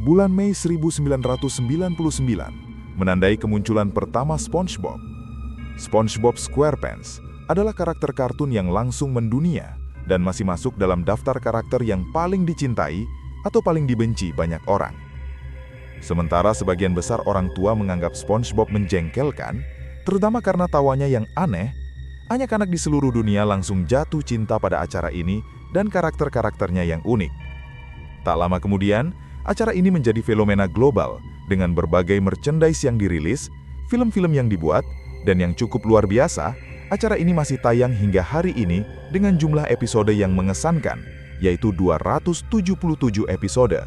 Bulan Mei 1999 menandai kemunculan pertama SpongeBob. SpongeBob SquarePants adalah karakter kartun yang langsung mendunia dan masih masuk dalam daftar karakter yang paling dicintai atau paling dibenci banyak orang. Sementara sebagian besar orang tua menganggap SpongeBob menjengkelkan, terutama karena tawanya yang aneh, anak-anak di seluruh dunia langsung jatuh cinta pada acara ini dan karakter-karakternya yang unik. Tak lama kemudian, acara ini menjadi fenomena global dengan berbagai merchandise yang dirilis, film-film yang dibuat, dan yang cukup luar biasa, acara ini masih tayang hingga hari ini dengan jumlah episode yang mengesankan, yaitu 277 episode.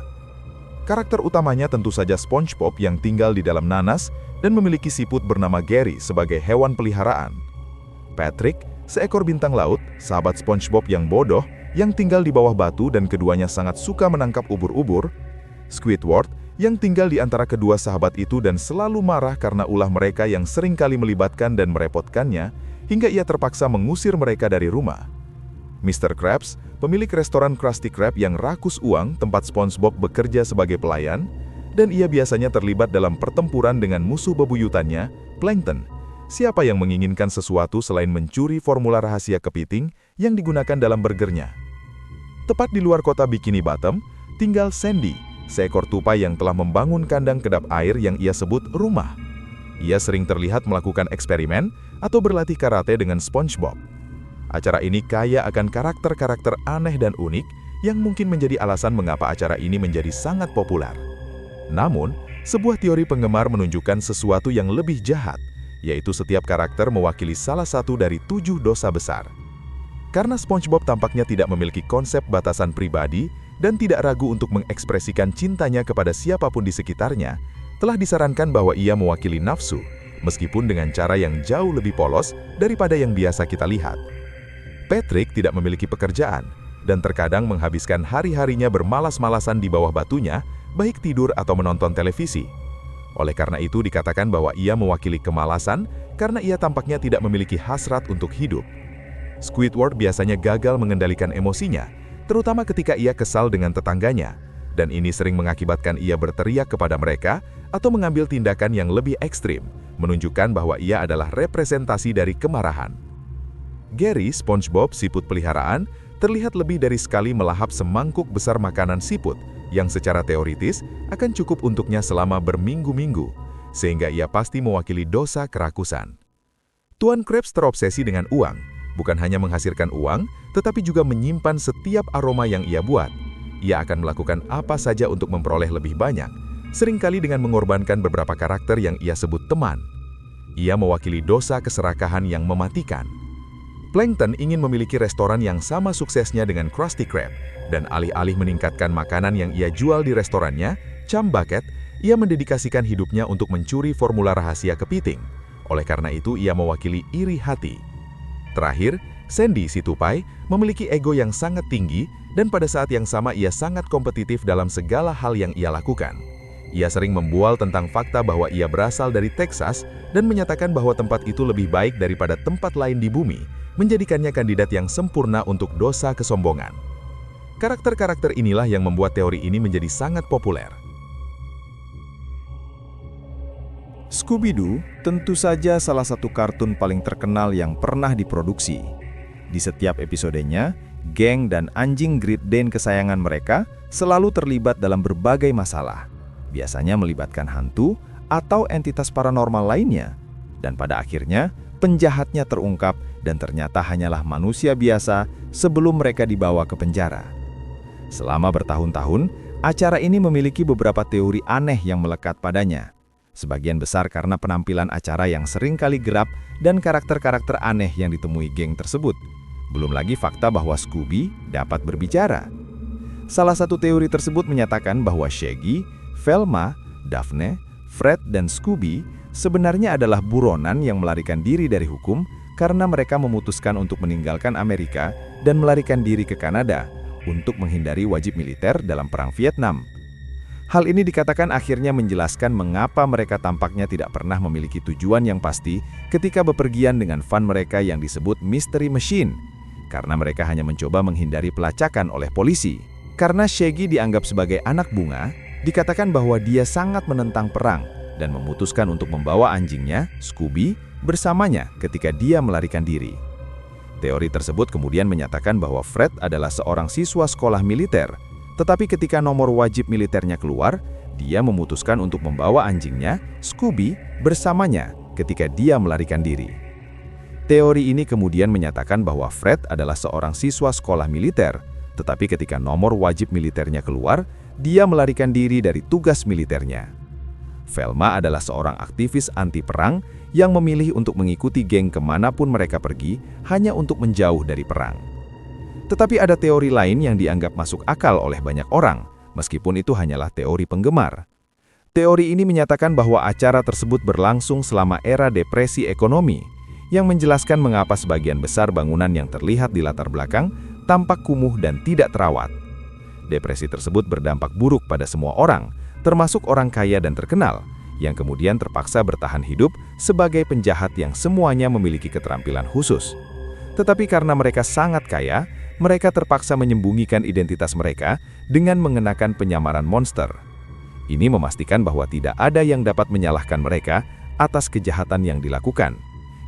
Karakter utamanya tentu saja SpongeBob yang tinggal di dalam nanas dan memiliki siput bernama Gary sebagai hewan peliharaan. Patrick, seekor bintang laut, sahabat SpongeBob yang bodoh, yang tinggal di bawah batu dan keduanya sangat suka menangkap ubur-ubur. Squidward, yang tinggal di antara kedua sahabat itu dan selalu marah karena ulah mereka yang seringkali melibatkan dan merepotkannya, hingga ia terpaksa mengusir mereka dari rumah. Mr. Krabs, pemilik restoran Krusty Krab yang rakus uang tempat SpongeBob bekerja sebagai pelayan, dan ia biasanya terlibat dalam pertempuran dengan musuh bebuyutannya, Plankton. Siapa yang menginginkan sesuatu selain mencuri formula rahasia kepiting yang digunakan dalam burgernya? Tepat di luar kota Bikini Bottom, tinggal Sandy, seekor tupai yang telah membangun kandang kedap air yang ia sebut rumah. Ia sering terlihat melakukan eksperimen atau berlatih karate dengan SpongeBob. Acara ini kaya akan karakter-karakter aneh dan unik yang mungkin menjadi alasan mengapa acara ini menjadi sangat populer. Namun, sebuah teori penggemar menunjukkan sesuatu yang lebih jahat, yaitu setiap karakter mewakili salah satu dari 7 dosa besar. Karena SpongeBob tampaknya tidak memiliki konsep batasan pribadi dan tidak ragu untuk mengekspresikan cintanya kepada siapapun di sekitarnya, telah disarankan bahwa ia mewakili nafsu, meskipun dengan cara yang jauh lebih polos daripada yang biasa kita lihat. Patrick tidak memiliki pekerjaan, dan terkadang menghabiskan hari-harinya bermalas-malasan di bawah batunya, baik tidur atau menonton televisi. Oleh karena itu dikatakan bahwa ia mewakili kemalasan karena ia tampaknya tidak memiliki hasrat untuk hidup. Squidward biasanya gagal mengendalikan emosinya, terutama ketika ia kesal dengan tetangganya, dan ini sering mengakibatkan ia berteriak kepada mereka atau mengambil tindakan yang lebih ekstrim, menunjukkan bahwa ia adalah representasi dari kemarahan. Gary, SpongeBob siput peliharaan, terlihat lebih dari sekali melahap semangkuk besar makanan siput, yang secara teoritis akan cukup untuknya selama berminggu-minggu, sehingga ia pasti mewakili dosa kerakusan. Tuan Krabs terobsesi dengan uang, bukan hanya menghasilkan uang, tetapi juga menyimpan setiap aroma yang ia buat. Ia akan melakukan apa saja untuk memperoleh lebih banyak, seringkali dengan mengorbankan beberapa karakter yang ia sebut teman. Ia mewakili dosa keserakahan yang mematikan. Plankton ingin memiliki restoran yang sama suksesnya dengan Krusty Krab, dan alih-alih meningkatkan makanan yang ia jual di restorannya, Chum Bucket, ia mendedikasikan hidupnya untuk mencuri formula rahasia kepiting. Oleh karena itu, ia mewakili iri hati. Terakhir, Sandy si tupai memiliki ego yang sangat tinggi, dan pada saat yang sama ia sangat kompetitif dalam segala hal yang ia lakukan. Ia sering membual tentang fakta bahwa ia berasal dari Texas dan menyatakan bahwa tempat itu lebih baik daripada tempat lain di bumi, menjadikannya kandidat yang sempurna untuk dosa kesombongan. Karakter-karakter inilah yang membuat teori ini menjadi sangat populer. Scooby-Doo tentu saja salah satu kartun paling terkenal yang pernah diproduksi. Di setiap episodenya, geng dan anjing Great Dane kesayangan mereka selalu terlibat dalam berbagai masalah, biasanya melibatkan hantu atau entitas paranormal lainnya. Dan pada akhirnya, penjahatnya terungkap dan ternyata hanyalah manusia biasa sebelum mereka dibawa ke penjara. Selama bertahun-tahun, acara ini memiliki beberapa teori aneh yang melekat padanya. Sebagian besar karena penampilan acara yang seringkali gerap dan karakter-karakter aneh yang ditemui geng tersebut. Belum lagi fakta bahwa Scooby dapat berbicara. Salah satu teori tersebut menyatakan bahwa Shaggy, Velma, Daphne, Fred, dan Scooby sebenarnya adalah buronan yang melarikan diri dari hukum karena mereka memutuskan untuk meninggalkan Amerika dan melarikan diri ke Kanada untuk menghindari wajib militer dalam Perang Vietnam. Hal ini dikatakan akhirnya menjelaskan mengapa mereka tampaknya tidak pernah memiliki tujuan yang pasti ketika bepergian dengan van mereka yang disebut Mystery Machine, karena mereka hanya mencoba menghindari pelacakan oleh polisi. Karena Shaggy dianggap sebagai anak bunga, Dikatakan bahwa dia sangat menentang perang dan memutuskan untuk membawa anjingnya, Scooby, bersamanya ketika dia melarikan diri. Teori tersebut kemudian menyatakan bahwa Fred adalah seorang siswa sekolah militer, tetapi ketika nomor wajib militernya keluar, dia memutuskan untuk membawa anjingnya, Scooby, bersamanya ketika dia melarikan diri. Teori ini kemudian menyatakan bahwa Fred adalah seorang siswa sekolah militer, tetapi ketika nomor wajib militernya keluar, dia melarikan diri dari tugas militernya. Velma adalah seorang aktivis anti-perang yang memilih untuk mengikuti geng kemanapun mereka pergi hanya untuk menjauh dari perang. Tetapi ada teori lain yang dianggap masuk akal oleh banyak orang, meskipun itu hanyalah teori penggemar. Teori ini menyatakan bahwa acara tersebut berlangsung selama era depresi ekonomi, yang menjelaskan mengapa sebagian besar bangunan yang terlihat di latar belakang tampak kumuh dan tidak terawat. Depresi tersebut berdampak buruk pada semua orang, termasuk orang kaya dan terkenal, yang kemudian terpaksa bertahan hidup sebagai penjahat yang semuanya memiliki keterampilan khusus. Tetapi karena mereka sangat kaya, mereka terpaksa menyembunyikan identitas mereka dengan mengenakan penyamaran monster. Ini memastikan bahwa tidak ada yang dapat menyalahkan mereka atas kejahatan yang dilakukan,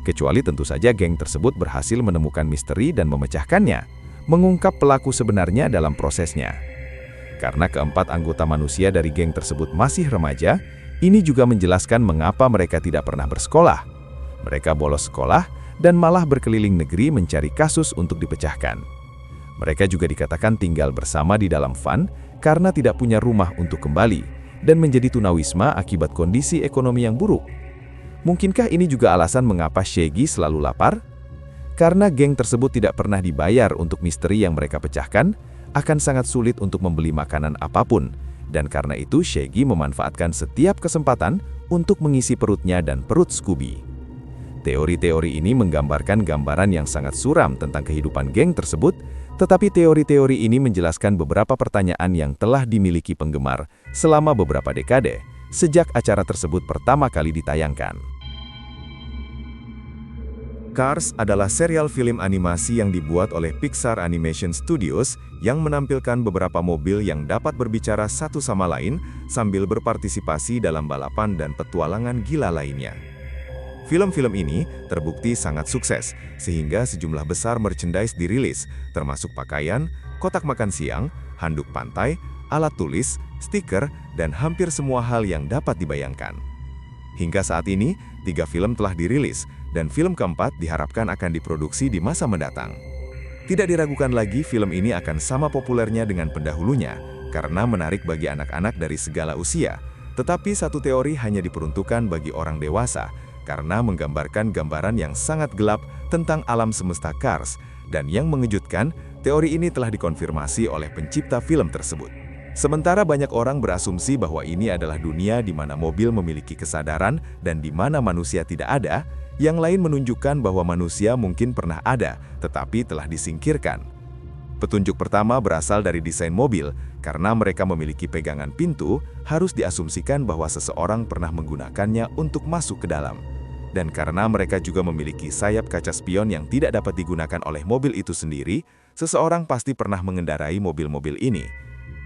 kecuali tentu saja geng tersebut berhasil menemukan misteri dan memecahkannya, mengungkap pelaku sebenarnya dalam prosesnya. Karena keempat anggota manusia dari geng tersebut masih remaja, ini juga menjelaskan mengapa mereka tidak pernah bersekolah. Mereka bolos sekolah dan malah berkeliling negeri mencari kasus untuk dipecahkan. Mereka juga dikatakan tinggal bersama di dalam van karena tidak punya rumah untuk kembali dan menjadi tunawisma akibat kondisi ekonomi yang buruk. Mungkinkah ini juga alasan mengapa Shaggy selalu lapar? Karena geng tersebut tidak pernah dibayar untuk misteri yang mereka pecahkan, akan sangat sulit untuk membeli makanan apapun, dan karena itu Shaggy memanfaatkan setiap kesempatan untuk mengisi perutnya dan perut Scooby. Teori-teori ini menggambarkan gambaran yang sangat suram tentang kehidupan geng tersebut, tetapi teori-teori ini menjelaskan beberapa pertanyaan yang telah dimiliki penggemar selama beberapa dekade, sejak acara tersebut pertama kali ditayangkan. Cars adalah serial film animasi yang dibuat oleh Pixar Animation Studios yang menampilkan beberapa mobil yang dapat berbicara satu sama lain sambil berpartisipasi dalam balapan dan petualangan gila lainnya. Film-film ini terbukti sangat sukses, sehingga sejumlah besar merchandise dirilis, termasuk pakaian, kotak makan siang, handuk pantai, alat tulis, stiker, dan hampir semua hal yang dapat dibayangkan. Hingga saat ini, 3 film telah dirilis, dan film keempat diharapkan akan diproduksi di masa mendatang. Tidak diragukan lagi film ini akan sama populernya dengan pendahulunya, karena menarik bagi anak-anak dari segala usia. Tetapi satu teori hanya diperuntukkan bagi orang dewasa, karena menggambarkan gambaran yang sangat gelap tentang alam semesta Cars, dan yang mengejutkan, teori ini telah dikonfirmasi oleh pencipta film tersebut. Sementara banyak orang berasumsi bahwa ini adalah dunia di mana mobil memiliki kesadaran dan di mana manusia tidak ada, yang lain menunjukkan bahwa manusia mungkin pernah ada, tetapi telah disingkirkan. Petunjuk pertama berasal dari desain mobil, karena mereka memiliki pegangan pintu, harus diasumsikan bahwa seseorang pernah menggunakannya untuk masuk ke dalam. Dan karena mereka juga memiliki sayap kaca spion yang tidak dapat digunakan oleh mobil itu sendiri, seseorang pasti pernah mengendarai mobil-mobil ini.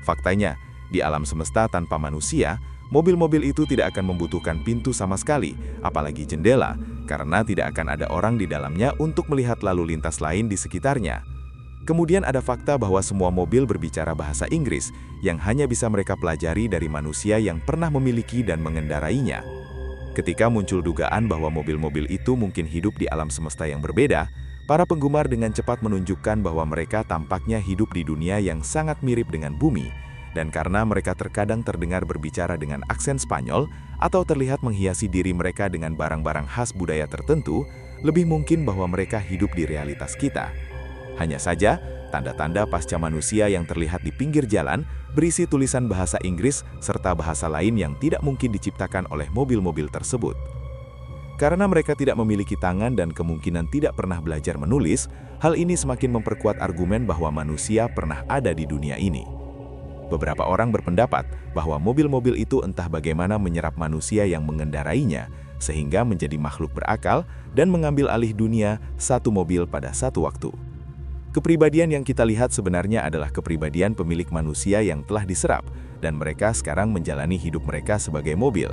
Faktanya, di alam semesta tanpa manusia, mobil-mobil itu tidak akan membutuhkan pintu sama sekali, apalagi jendela, karena tidak akan ada orang di dalamnya untuk melihat lalu lintas lain di sekitarnya. Kemudian ada fakta bahwa semua mobil berbicara bahasa Inggris, yang hanya bisa mereka pelajari dari manusia yang pernah memiliki dan mengendarainya. Ketika muncul dugaan bahwa mobil-mobil itu mungkin hidup di alam semesta yang berbeda, para penggemar dengan cepat menunjukkan bahwa mereka tampaknya hidup di dunia yang sangat mirip dengan bumi, dan karena mereka terkadang terdengar berbicara dengan aksen Spanyol atau terlihat menghiasi diri mereka dengan barang-barang khas budaya tertentu, lebih mungkin bahwa mereka hidup di realitas kita. Hanya saja, tanda-tanda pasca manusia yang terlihat di pinggir jalan berisi tulisan bahasa Inggris serta bahasa lain yang tidak mungkin diciptakan oleh mobil-mobil tersebut. Karena mereka tidak memiliki tangan dan kemungkinan tidak pernah belajar menulis, hal ini semakin memperkuat argumen bahwa manusia pernah ada di dunia ini. Beberapa orang berpendapat bahwa mobil-mobil itu entah bagaimana menyerap manusia yang mengendarainya, sehingga menjadi makhluk berakal dan mengambil alih dunia satu mobil pada satu waktu. Kepribadian yang kita lihat sebenarnya adalah kepribadian pemilik manusia yang telah diserap, dan mereka sekarang menjalani hidup mereka sebagai mobil.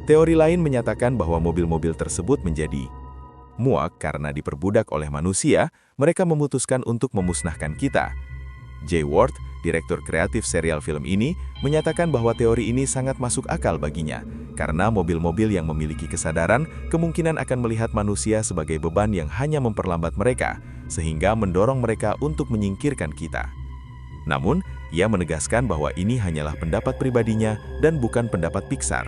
Teori lain menyatakan bahwa mobil-mobil tersebut menjadi muak karena diperbudak oleh manusia, mereka memutuskan untuk memusnahkan kita. Jay Ward, direktur kreatif serial film ini, menyatakan bahwa teori ini sangat masuk akal baginya, karena mobil-mobil yang memiliki kesadaran kemungkinan akan melihat manusia sebagai beban yang hanya memperlambat mereka, sehingga mendorong mereka untuk menyingkirkan kita. Namun, ia menegaskan bahwa ini hanyalah pendapat pribadinya dan bukan pendapat Pixar.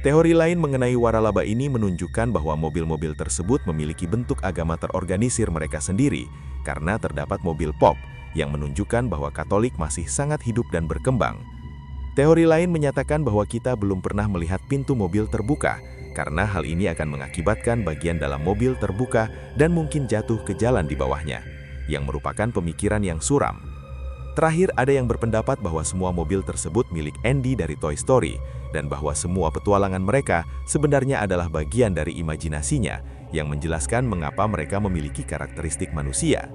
Teori lain mengenai waralaba ini menunjukkan bahwa mobil-mobil tersebut memiliki bentuk agama terorganisir mereka sendiri, karena terdapat mobil pop, yang menunjukkan bahwa Katolik masih sangat hidup dan berkembang. Teori lain menyatakan bahwa kita belum pernah melihat pintu mobil terbuka, karena hal ini akan mengakibatkan bagian dalam mobil terbuka dan mungkin jatuh ke jalan di bawahnya, yang merupakan pemikiran yang suram. Terakhir, ada yang berpendapat bahwa semua mobil tersebut milik Andy dari Toy Story, dan bahwa semua petualangan mereka sebenarnya adalah bagian dari imajinasinya, yang menjelaskan mengapa mereka memiliki karakteristik manusia.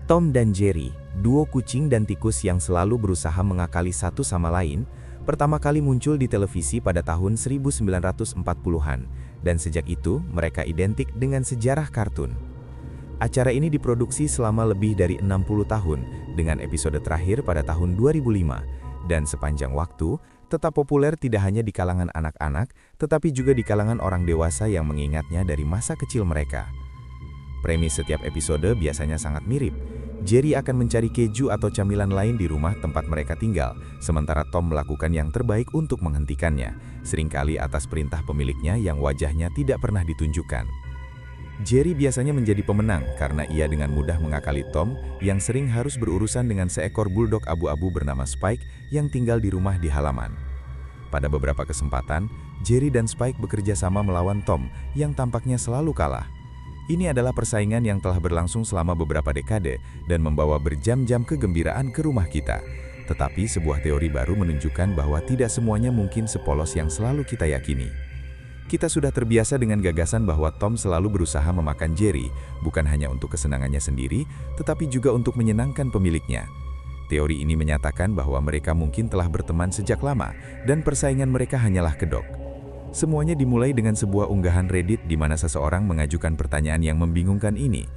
Tom dan Jerry, duo kucing dan tikus yang selalu berusaha mengakali satu sama lain, pertama kali muncul di televisi pada tahun 1940-an, dan sejak itu mereka identik dengan sejarah kartun. Acara ini diproduksi selama lebih dari 60 tahun, dengan episode terakhir pada tahun 2005, dan sepanjang waktu tetap populer tidak hanya di kalangan anak-anak, tetapi juga di kalangan orang dewasa yang mengingatnya dari masa kecil mereka. Premis setiap episode biasanya sangat mirip. Jerry akan mencari keju atau camilan lain di rumah tempat mereka tinggal, sementara Tom melakukan yang terbaik untuk menghentikannya, seringkali atas perintah pemiliknya yang wajahnya tidak pernah ditunjukkan. Jerry biasanya menjadi pemenang karena ia dengan mudah mengakali Tom yang sering harus berurusan dengan seekor bulldog abu-abu bernama Spike yang tinggal di rumah di halaman. Pada beberapa kesempatan, Jerry dan Spike bekerja sama melawan Tom yang tampaknya selalu kalah. Ini adalah persaingan yang telah berlangsung selama beberapa dekade dan membawa berjam-jam kegembiraan ke rumah kita. Tetapi sebuah teori baru menunjukkan bahwa tidak semuanya mungkin sepolos yang selalu kita yakini. Kita sudah terbiasa dengan gagasan bahwa Tom selalu berusaha memakan Jerry, bukan hanya untuk kesenangannya sendiri, tetapi juga untuk menyenangkan pemiliknya. Teori ini menyatakan bahwa mereka mungkin telah berteman sejak lama, dan persaingan mereka hanyalah kedok. Semuanya dimulai dengan sebuah unggahan Reddit di mana seseorang mengajukan pertanyaan yang membingungkan ini.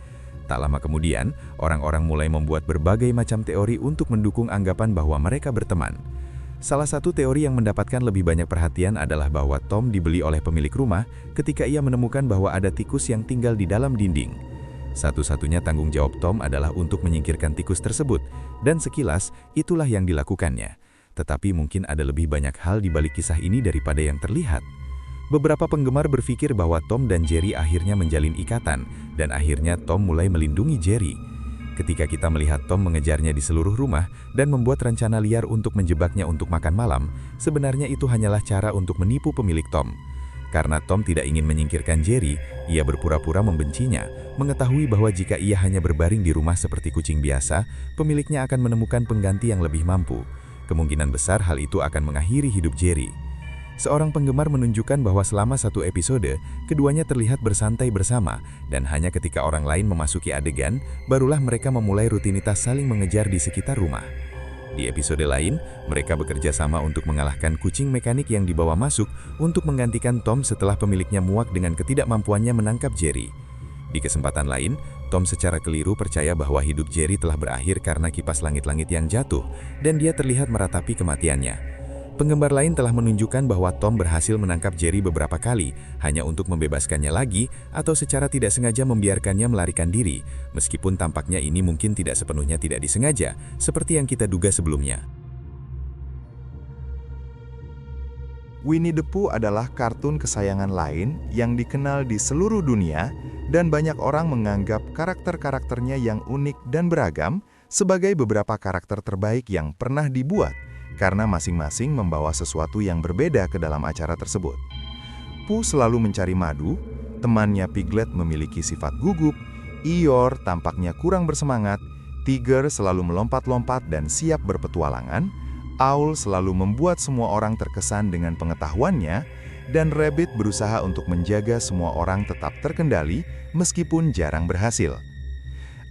Tak lama kemudian, orang-orang mulai membuat berbagai macam teori untuk mendukung anggapan bahwa mereka berteman. Salah satu teori yang mendapatkan lebih banyak perhatian adalah bahwa Tom dibeli oleh pemilik rumah ketika ia menemukan bahwa ada tikus yang tinggal di dalam dinding. Satu-satunya tanggung jawab Tom adalah untuk menyingkirkan tikus tersebut, dan sekilas itulah yang dilakukannya. Tetapi mungkin ada lebih banyak hal di balik kisah ini daripada yang terlihat. Beberapa penggemar berpikir bahwa Tom dan Jerry akhirnya menjalin ikatan, dan akhirnya Tom mulai melindungi Jerry. Ketika kita melihat Tom mengejarnya di seluruh rumah dan membuat rencana liar untuk menjebaknya untuk makan malam, sebenarnya itu hanyalah cara untuk menipu pemilik Tom. Karena Tom tidak ingin menyingkirkan Jerry, ia berpura-pura membencinya, mengetahui bahwa jika ia hanya berbaring di rumah seperti kucing biasa, pemiliknya akan menemukan pengganti yang lebih mampu. Kemungkinan besar hal itu akan mengakhiri hidup Jerry. Seorang penggemar menunjukkan bahwa selama satu episode, keduanya terlihat bersantai bersama, dan hanya ketika orang lain memasuki adegan, barulah mereka memulai rutinitas saling mengejar di sekitar rumah. Di episode lain, mereka bekerja sama untuk mengalahkan kucing mekanik yang dibawa masuk untuk menggantikan Tom setelah pemiliknya muak dengan ketidakmampuannya menangkap Jerry. Di kesempatan lain, Tom secara keliru percaya bahwa hidup Jerry telah berakhir karena kipas langit-langit yang jatuh, dan dia terlihat meratapi kematiannya. Penggemar lain telah menunjukkan bahwa Tom berhasil menangkap Jerry beberapa kali, hanya untuk membebaskannya lagi atau secara tidak sengaja membiarkannya melarikan diri, meskipun tampaknya ini mungkin tidak sepenuhnya tidak disengaja, seperti yang kita duga sebelumnya. Winnie the Pooh adalah kartun kesayangan lain yang dikenal di seluruh dunia, dan banyak orang menganggap karakter-karakternya yang unik dan beragam sebagai beberapa karakter terbaik yang pernah dibuat, karena masing-masing membawa sesuatu yang berbeda ke dalam acara tersebut. Pooh selalu mencari madu, temannya Piglet memiliki sifat gugup, Eeyore tampaknya kurang bersemangat, Tiger selalu melompat-lompat dan siap berpetualangan, Owl selalu membuat semua orang terkesan dengan pengetahuannya, dan Rabbit berusaha untuk menjaga semua orang tetap terkendali meskipun jarang berhasil.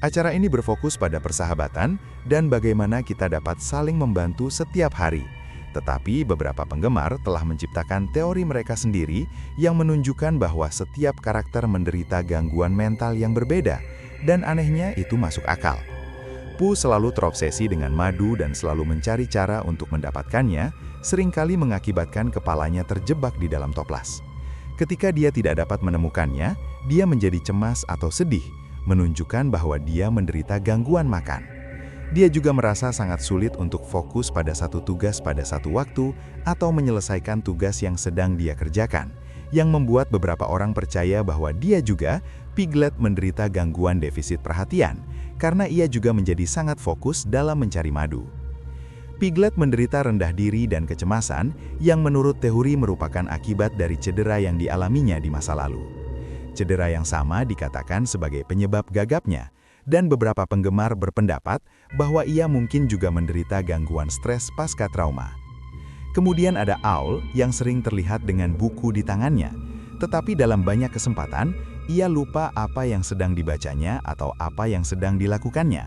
Acara ini berfokus pada persahabatan dan bagaimana kita dapat saling membantu setiap hari. Tetapi beberapa penggemar telah menciptakan teori mereka sendiri yang menunjukkan bahwa setiap karakter menderita gangguan mental yang berbeda, dan anehnya itu masuk akal. Pooh selalu terobsesi dengan madu dan selalu mencari cara untuk mendapatkannya, seringkali mengakibatkan kepalanya terjebak di dalam toples. Ketika dia tidak dapat menemukannya, dia menjadi cemas atau sedih, menunjukkan bahwa dia menderita gangguan makan. Dia juga merasa sangat sulit untuk fokus pada satu tugas pada satu waktu atau menyelesaikan tugas yang sedang dia kerjakan, yang membuat beberapa orang percaya bahwa dia juga, Piglet, menderita gangguan defisit perhatian, karena ia juga menjadi sangat fokus dalam mencari madu. Piglet menderita rendah diri dan kecemasan yang menurut teori merupakan akibat dari cedera yang dialaminya di masa lalu. Cedera yang sama dikatakan sebagai penyebab gagapnya, dan beberapa penggemar berpendapat bahwa ia mungkin juga menderita gangguan stres pasca trauma. Kemudian ada Owl yang sering terlihat dengan buku di tangannya, tetapi dalam banyak kesempatan, ia lupa apa yang sedang dibacanya atau apa yang sedang dilakukannya.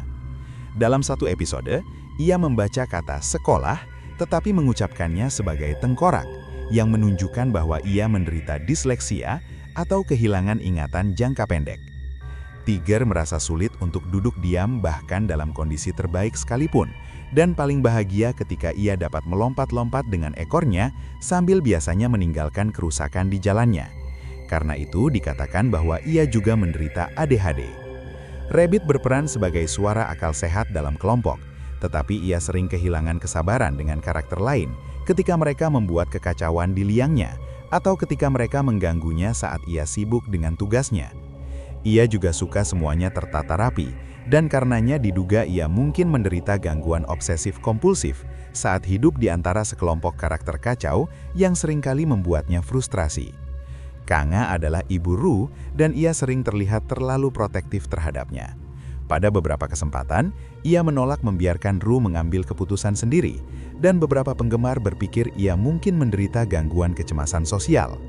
Dalam satu episode, ia membaca kata sekolah, tetapi mengucapkannya sebagai tengkorak, yang menunjukkan bahwa ia menderita disleksia atau kehilangan ingatan jangka pendek. Tiger merasa sulit untuk duduk diam bahkan dalam kondisi terbaik sekalipun, dan paling bahagia ketika ia dapat melompat-lompat dengan ekornya sambil biasanya meninggalkan kerusakan di jalannya. Karena itu dikatakan bahwa ia juga menderita ADHD. Rabbit berperan sebagai suara akal sehat dalam kelompok, tetapi ia sering kehilangan kesabaran dengan karakter lain ketika mereka membuat kekacauan di liangnya atau ketika mereka mengganggunya saat ia sibuk dengan tugasnya. Ia juga suka semuanya tertata rapi, dan karenanya diduga ia mungkin menderita gangguan obsesif-kompulsif saat hidup di antara sekelompok karakter kacau yang seringkali membuatnya frustrasi. Kanga adalah ibu Roo, dan ia sering terlihat terlalu protektif terhadapnya. Pada beberapa kesempatan, ia menolak membiarkan Roo mengambil keputusan sendiri, dan beberapa penggemar berpikir ia mungkin menderita gangguan kecemasan sosial.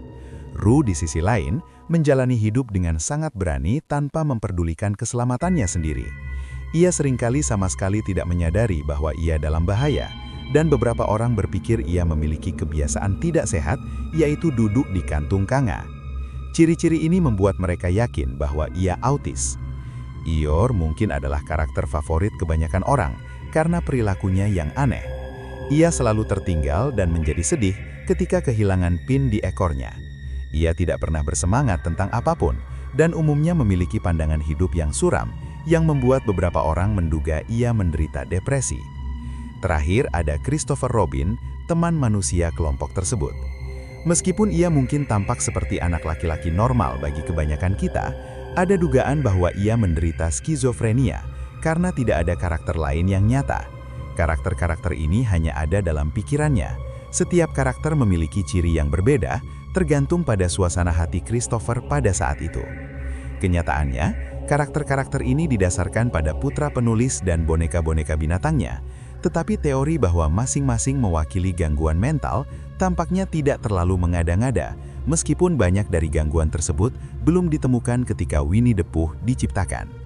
Roo di sisi lain menjalani hidup dengan sangat berani tanpa memperdulikan keselamatannya sendiri. Ia seringkali sama sekali tidak menyadari bahwa ia dalam bahaya, dan beberapa orang berpikir ia memiliki kebiasaan tidak sehat, yaitu duduk di kantung Kanga. Ciri-ciri ini membuat mereka yakin bahwa ia autis. Eeyore mungkin adalah karakter favorit kebanyakan orang karena perilakunya yang aneh. Ia selalu tertinggal dan menjadi sedih ketika kehilangan pin di ekornya. Ia tidak pernah bersemangat tentang apapun, dan umumnya memiliki pandangan hidup yang suram, yang membuat beberapa orang menduga ia menderita depresi. Terakhir ada Christopher Robin, teman manusia kelompok tersebut. Meskipun ia mungkin tampak seperti anak laki-laki normal bagi kebanyakan kita, ada dugaan bahwa ia menderita skizofrenia, karena tidak ada karakter lain yang nyata. Karakter-karakter ini hanya ada dalam pikirannya. Setiap karakter memiliki ciri yang berbeda, tergantung pada suasana hati Christopher pada saat itu. Kenyataannya, karakter-karakter ini didasarkan pada putra penulis dan boneka-boneka binatangnya, tetapi teori bahwa masing-masing mewakili gangguan mental tampaknya tidak terlalu mengada-ngada, meskipun banyak dari gangguan tersebut belum ditemukan ketika Winnie the Pooh diciptakan.